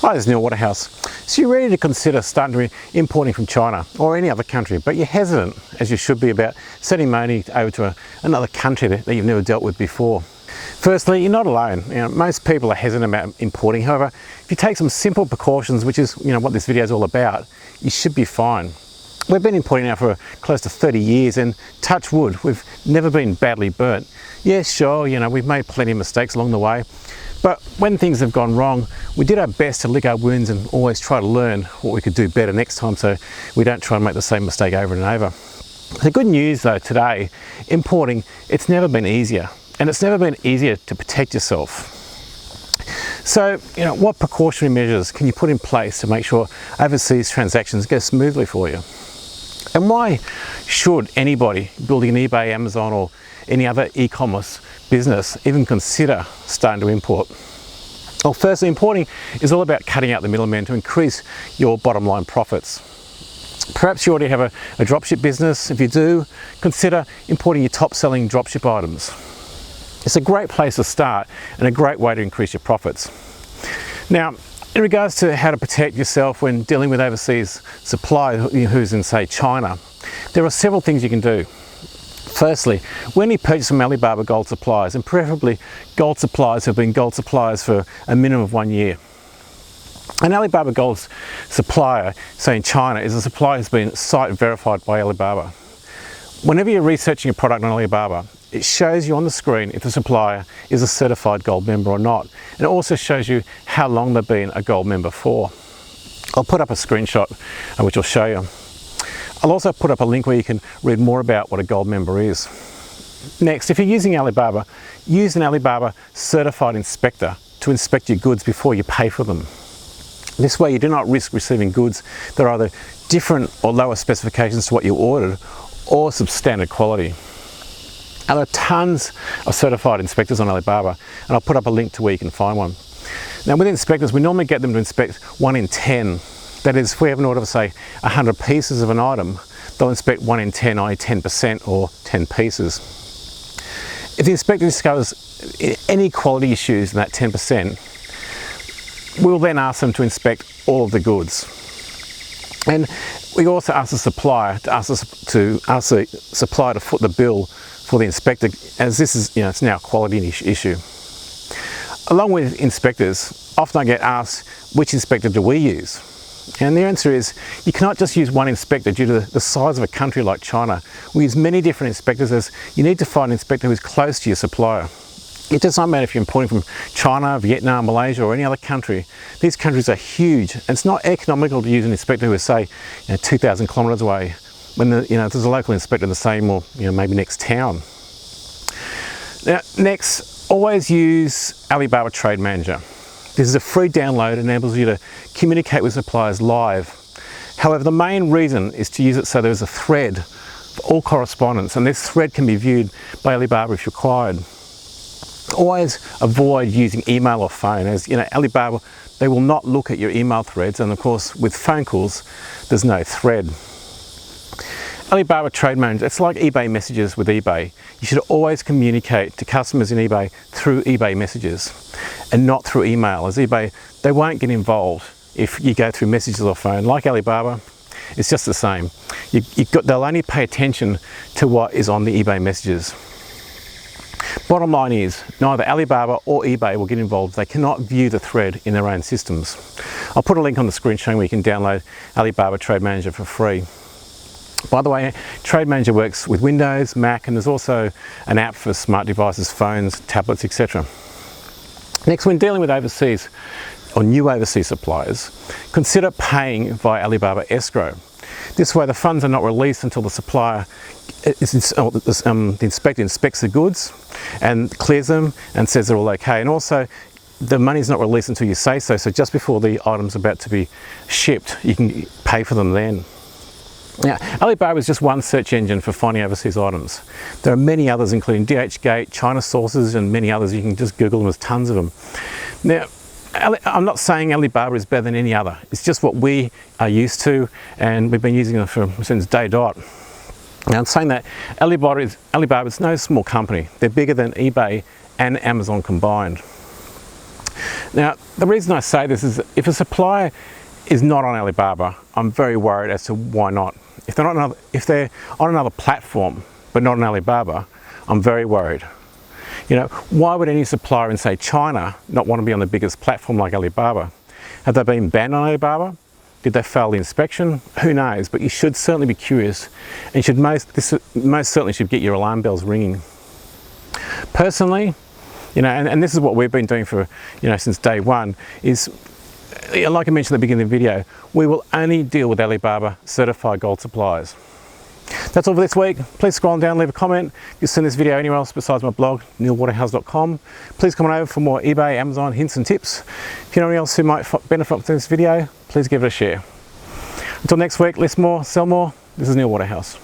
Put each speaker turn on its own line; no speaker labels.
Hi, this is Neil Waterhouse. So you're ready to consider starting to importing from China or any other country, but you're hesitant, as you should be, about sending money over to another country that you've never dealt with before. Firstly, you're not alone. Most people are hesitant about importing. However, if you take some simple precautions, which is what this video is all about, you should be fine. We've been importing now for close to 30 years, and touch wood, we've never been badly burnt. Yes, sure, we've made plenty of mistakes along the way, but when things have gone wrong, we did our best to lick our wounds and always try to learn what we could do better next time, so we don't try and make the same mistake over and over. The good news though today, importing, it's never been easier, and it's never been easier to protect yourself. So, what precautionary measures can you put in place to make sure overseas transactions go smoothly for you? And why should anybody building an eBay, Amazon or any other e-commerce business even consider starting to import? Well, firstly, importing is all about cutting out the middleman to increase your bottom line profits. Perhaps you already have a dropship business. If you do, consider importing your top selling dropship items. It's a great place to start and a great way to increase your profits. Now, in regards to how to protect yourself when dealing with overseas supply who's in, say, China, there are several things you can do. Firstly, when you purchase from Alibaba Gold suppliers, and preferably gold suppliers who have been gold suppliers for a minimum of 1 year. An Alibaba Gold supplier, say in China, is a supplier who's been site verified by Alibaba. Whenever you're researching a product on Alibaba, it shows you on the screen if the supplier is a certified gold member or not. And it also shows you how long they've been a gold member for. I'll put up a screenshot which will show you. I'll also put up a link where you can read more about what a gold member is. Next, if you're using Alibaba, use an Alibaba certified inspector to inspect your goods before you pay for them. This way you do not risk receiving goods that are either different or lower specifications to what you ordered or substandard quality. And there are tons of certified inspectors on Alibaba, and I'll put up a link to where you can find one. Now with inspectors, we normally get them to inspect 1 in 10. That is, if we have an order for, say, 100 pieces of an item, they'll inspect 1 in 10, i.e. 10% or 10 pieces. If the inspector discovers any quality issues in that 10%, we'll then ask them to inspect all of the goods. And we also ask the supplier to ask the supplier to foot the bill for the inspector, as this is, it's now a quality issue. Along with inspectors, often I get asked, which inspector do we use? And the answer is, you cannot just use one inspector due to the size of a country like China. We use many different inspectors, as you need to find an inspector who is close to your supplier. It does not matter if you're importing from China, Vietnam, Malaysia or any other country. These countries are huge, and it's not economical to use an inspector who is, say, 2,000 kilometres away when there's a local inspector in the same or maybe next town. Now, next, always use Alibaba Trade Manager. This is a free download, it enables you to communicate with suppliers live. However, the main reason is to use it so there's a thread for all correspondence, and this thread can be viewed by Alibaba if required. Always avoid using email or phone, as Alibaba, they will not look at your email threads, and of course with phone calls there's no thread. Alibaba Trade Manager, it's like eBay messages with eBay. You should always communicate to customers in eBay through eBay messages and not through email, as eBay, they won't get involved if you go through messages or phone. Like Alibaba, it's just the same. They'll only pay attention to what is on the eBay messages. Bottom line is, neither Alibaba or eBay will get involved. They cannot view the thread in their own systems. I'll put a link on the screen showing where you can download Alibaba Trade Manager for free. By the way, Trade Manager works with Windows, Mac, and there's also an app for smart devices, phones, tablets, etc. Next, when dealing with overseas or new overseas suppliers, consider paying via Alibaba Escrow. This way the funds are not released until the supplier, the inspector inspects the goods and clears them and says they're all okay. And also, the money's not released until you say so, so just before the item's about to be shipped, you can pay for them then. Now, Alibaba is just one search engine for finding overseas items. There are many others, including DHgate, China Sources, and many others. You can just Google them, there's tons of them. Now, I'm not saying Alibaba is better than any other. It's just what we are used to, and we've been using them since day dot. Now, I'm saying that Alibaba is no small company. They're bigger than eBay and Amazon combined. Now, the reason I say this is if a supplier is not on Alibaba, I'm very worried as to why not. If they're on another platform, but not on Alibaba, I'm very worried. You know, why would any supplier in, say, China not want to be on the biggest platform like Alibaba? Have they been banned on Alibaba? Did they fail the inspection? Who knows? But you should certainly be curious, and this most certainly should get your alarm bells ringing. Personally, you know, and this is what we've been doing for, you know, since day one, is, like I mentioned at the beginning of the video, we will only deal with Alibaba certified gold suppliers. That's all for this week. Please scroll on down, leave a comment. If you've seen this video anywhere else besides my blog, neilwaterhouse.com. Please come on over for more eBay, Amazon hints and tips. If you know anyone else who might benefit from this video, please give it a share. Until next week, list more, sell more. This is Neil Waterhouse.